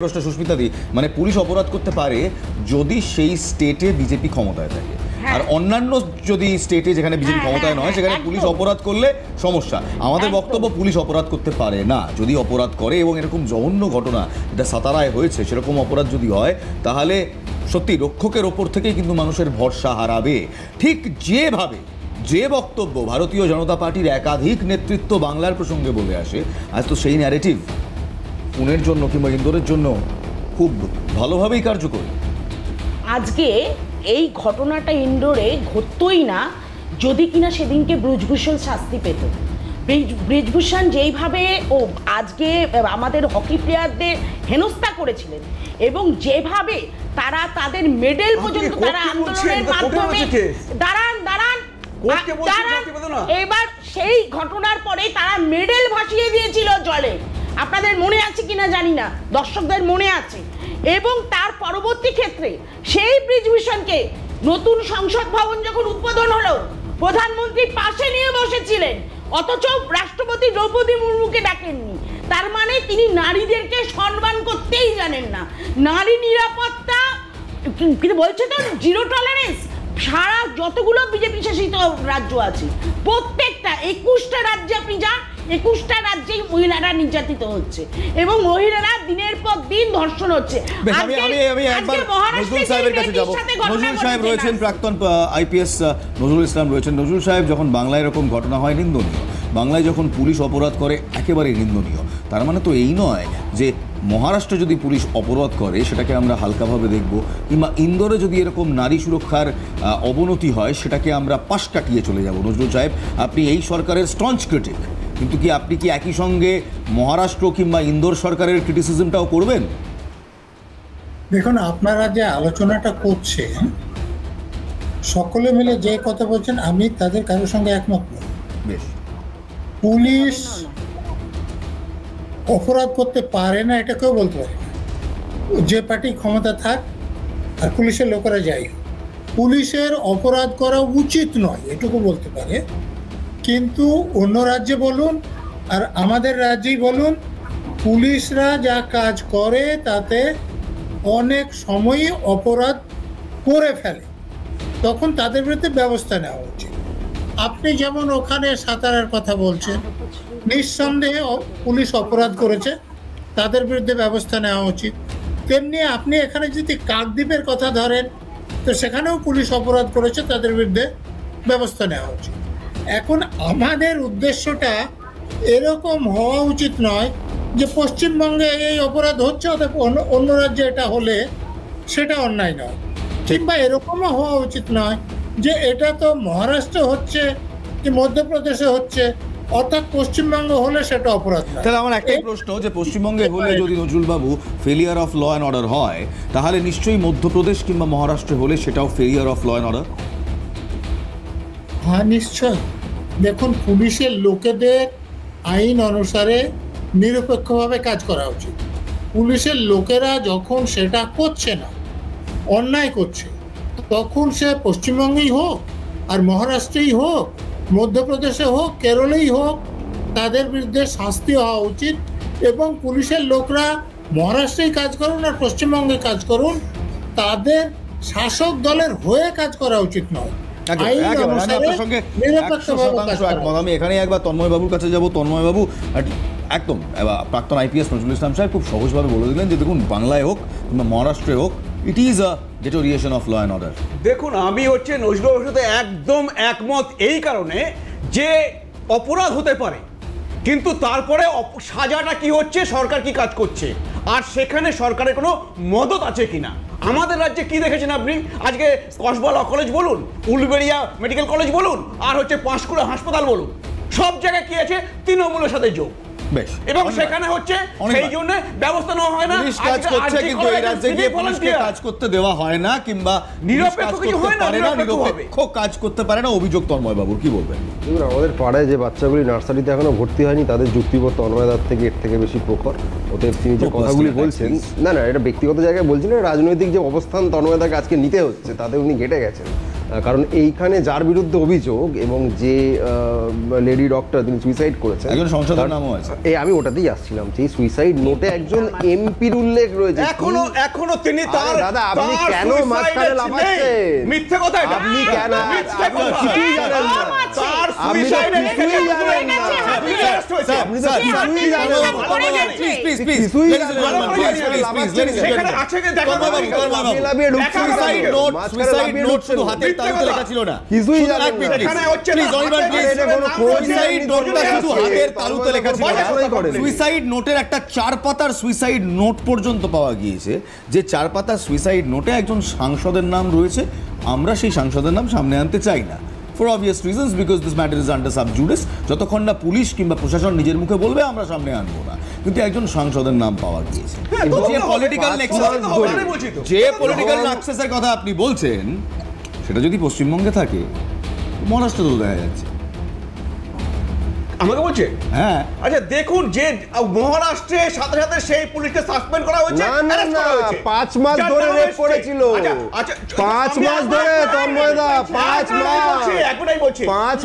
প্রশ্ন সুস্মিতাদি, মানে পুলিশ অপরাধ করতে পারে যদি সেই স্টেটে বিজেপি ক্ষমতায় থাকে, আর অন্যান্য যদি স্টেটে যেখানে বিজেপি ক্ষমতায় নয় সেখানে পুলিশ অপরাধ করলে সমস্যা। আমাদের বক্তব্য পুলিশ অপরাধ করতে পারে না, যদি অপরাধ করে এবং এরকম জঘন্য ঘটনা যেটা সাতারায় হয়েছে সেরকম অপরাধ যদি হয় তাহলে সত্যি রক্ষকের ওপর থেকেই কিন্তু মানুষের ভরসা হারাবে। ঠিক যেভাবে যে বক্তব্য ভারতীয় জনতা পার্টির একাধিক নেতৃত্ব বাংলার প্রসঙ্গে বলে আসে, আজ তো সেই ন্যারেটিভ পুনের জন্য কিংবা ইন্দোরের জন্য খুব ভালোভাবেই কার্যকর। আজকে এই ঘটনাটা ইন্দোরে ঘটতই না যদি কিনা সেদিনকে ব্রিজভূষণ শাস্তি পেত। ব্রিজভূষণ যেইভাবে আজকে আমাদের হকি প্লেয়ারদের হেনস্থা করেছিলেন এবং যেভাবে তারা তাদের মেডেল পর্যন্ত তারা আন্দোলনের মাধ্যমে দাঁড়ান এবার সেই ঘটনার পরে তারা মেডেল ভাসিয়ে দিয়েছিল জলে। আপনাদের মনে আছে কিনা জানি না, দর্শকদের মনে আছে। এবং তার পরবর্তী ক্ষেত্রে সেই ব্রিজভূষণকে নতুন সংসদ ভবন যখন উদ্বোধন হলো প্রধানমন্ত্রী পাশে নিয়ে বসেছিলেন, অথচ রাষ্ট্রপতি দ্রৌপদী মুর্মুকে ডাকেননি। তার মানে তিনি নারীদেরকে সম্মান করতেই জানেন না। নারী নিরাপত্তা কিন্তু বলছে তো জিরো টলারেন্স। সারা যতগুলো বিজেপি শাসিত রাজ্য আছে প্রত্যেকটা 21টা রাজ্যে আপনি যান, 21টা রাজ্যেই মহিলারা নির্যাতিত হচ্ছে এবং মহিলারা দিনের পর দিন ধর্ষণ হচ্ছে। নজরুল সাহেবের কাছে যাব। নজরুল সাহেব রয়েছেন, প্রাক্তন আইপিএস নজরুল ইসলাম রয়েছেন। নজরুল সাহেব, যখন বাংলায় এরকম ঘটনা হয় নিন্দনীয়, বাংলায় যখন পুলিশ অপরাধ করে একেবারে নিন্দনীয়। তার মানে তো এই নয় যে মহারাষ্ট্রে যদি পুলিশ অপরাধ করে সেটাকে আমরা হালকাভাবে দেখব, কিংবা ইন্দোরে যদি এরকম নারী সুরক্ষার অবনতি হয় সেটাকে আমরা পাশ কাটিয়ে চলে যাব। নজরুল সাহেব, আপনি এই সরকারের স্টঞ্চ ক্রিটিক, কিন্তু কি আপনি কি একই সঙ্গে মহারাষ্ট্র কিংবা ইন্দোর সরকারের ক্রিটিসিজমটাও করবেন? দেখুন, আপনারা যে আলোচনাটা করছেন সকলে মিলে যে কথা বলছেন আমি তাদের কারোর সঙ্গে একমত নই। বেশ, পুলিশ অপরাধ করতে পারে না এটা কেউ বলতে পারে না। যে পার্টি ক্ষমতা থাক আর পুলিশের লোকেরা যাই, পুলিশের অপরাধ করা উচিত নয় এটুকু বলতে পারে। কিন্তু অন্য রাজ্যে বলুন আর আমাদের রাজ্যেই বলুন, পুলিশরা যা কাজ করে তাতে অনেক সময়ই অপরাধ করে ফেলে, তখন তাদের বিরুদ্ধে ব্যবস্থা নেওয়া উচিত। আপনি যেমন ওখানে সাতারার কথা বলছেন, নিঃসন্দেহে পুলিশ অপরাধ করেছে, তাদের বিরুদ্ধে ব্যবস্থা নেওয়া উচিত। তেমনি আপনি এখানে যদি কাকদ্বীপের কথা ধরেন তো সেখানেও পুলিশ অপরাধ করেছে, তাদের বিরুদ্ধে ব্যবস্থা নেওয়া উচিত। এখন আমাদের উদ্দেশ্যটা এরকম হওয়া উচিত নয় যে পশ্চিমবঙ্গে এই অপরাধ হচ্ছে অথবা অন্য রাজ্যে এটা হলে সেটা অন্যায় নয়, কিংবা এরকমও হওয়া উচিত নয় যে এটা তো মহারাষ্ট্রে হচ্ছে কি মধ্যপ্রদেশে হচ্ছে অর্থাৎ পশ্চিমবঙ্গ হলে সেটা অপরাধ নয়। তাহলে আমার একটাই প্রশ্ন, যে পশ্চিমবঙ্গে হলে যদি নজরুলবাবু failure of law and order হয়, তাহলে নিশ্চয়ই মধ্যপ্রদেশ কিংবা মহারাষ্ট্রে হলে সেটাও failure of law and order? হ্যাঁ, নিশ্চয়। দেখুন, পুলিশের লোকেদের আইন অনুসারে নিরপেক্ষভাবে কাজ করা উচিত। পুলিশের লোকেরা যখন সেটা করছে না, অন্যায় করছে, তখন সে পশ্চিমবঙ্গেই হোক আর মহারাষ্ট্রেই হোক, মধ্যপ্রদেশে হোক, কেরলেই হোক, তাদের বিরুদ্ধে শাস্তি হওয়া উচিত। এবং পুলিশের লোকরা মহারাষ্ট্রেই কাজ করুন আর পশ্চিমবঙ্গে কাজ করুন, তাদের শাসক দলের হয়ে কাজ করা উচিত নয়। আমি এখানে একবার তন্ময় বাবুর কাছে যাবো। তন্ময় বাবু, একদম প্রাক্তন আইপিএস নজরুল ইসলাম সাহেব খুব সহজভাবে বলে দিলেন যে দেখুন, বাংলায় হোক কিংবা মহারাষ্ট্রে হোক, it is a deterioration of law and order. দেখুন, আমি নজরুলের সাথে একদম একমত এই কারণে যে অপরাধ হতে পারে, কিন্তু তারপরে সাজাটা কি হচ্ছে, সরকার কি কাজ করছে, আর সেখানে সরকারের কোনো মদত আছে কিনা। আমাদের রাজ্যে কি দেখেছেন আপনি? আজকে কসবা ল কলেজ বলুন, উলবেড়িয়া মেডিকেল কলেজ বলুন, আর পাঁশকুড়া হাসপাতাল বলুন, সব জায়গায় কি আছে, তৃণমূলের সাথে যোগ। বেশ, এবং সেখানে হচ্ছে সেই জন্য ব্যবস্থা নেওয়া হয় না। পুলিশ কাজ করছে কিন্তু এই রাজ্যে গিয়ে পুলিশকে কাজ করতে দেওয়া হয় না, কিংবা নিরপেক্ষ কিছু হয় না, নিরপেক্ষ কাজ করতে পারে না, অভিযোগ তন্ময় বাবুর। কি বলবেন? দেখুন, আমাদের পাড়ায় যে বাচ্চাগুলি নার্সারিতে এখনো ভর্তি হয়নি, তাদের যুক্তিবোধ তন্ময়দার থেকে এর থেকে বেশি প্রখর। অতএব তিনি যে কথাগুলি বলছেন, না এটা ব্যক্তিগত জায়গায় বলছেন না, রাজনৈতিক যে অবস্থান তন্ময়দাকে আজকে নিতে হচ্ছে তাতে উনি ঘেটে গেছেন। কারণ এইখানে যার বিরুদ্ধে অভিযোগ এবং যে লেডি ডক্টর তিনি সুইসাইড করেছেন, একজন সংসদের নামও আছে। আমি ওটাতেই আসছিলাম, যে সুইসাইড নোটে একজন এমপির উল্লেখ রয়েছে। এখনো তিনি তার দাদা আপনি কেন মাঝখানে লাফাচ্ছেন? মিথ্যে কথা এটা। আপনি কেন কিছুই জানেন না? আপনি তো কিছুই জানেন না। আপনি তো কিছুই জানেন না। কিছুই জানেন না। সেখানে আছে কি দেখা সুইসাইড নোট শুধু হাতের তালুতে লেখা ছিল না। কিছুই জানেন না। এখানে হচ্ছে সুইসাইড নোটটা শুধু হাতের তালুতে লেখা ছিল না। সুইসাইড নোটের একটা 4 পাতার সুইসাইড নোট পর্যন্ত পাওয়া গিয়েছে, যে 4 পাতার সুইসাইড নোটে একজন সাংসদের নাম রয়েছে। আমরা সেই সাংসদের নাম সামনে আনতে চাই না, for obvious reasons, because this matter is under sub judice. যতক্ষণ না পুলিশ কিংবা প্রশাসন নিজের মুখে বলবে আমরা সামনে আনবো না। কিন্তু একজন সাংসদের নাম পাওয়া গিয়েছে। যে পলিটিক্যাল নাক্সাসের কথা আপনি বলছেন, সেটা যদি পশ্চিমবঙ্গে থাকে, মহারাষ্ট্র তো দেখা যাচ্ছে। আমাকে বলছে হ্যাঁ, আচ্ছা দেখুন, যে মহারাষ্ট্রে সাথে সাথে সেই পুলিশকে সাসপেন্ড করা হয়েছে, না 5 মাস ধরে রেপ করেছিল। 5 মাস ধরে তন্ময়দা, 5 মাস, একবারই বলছি 5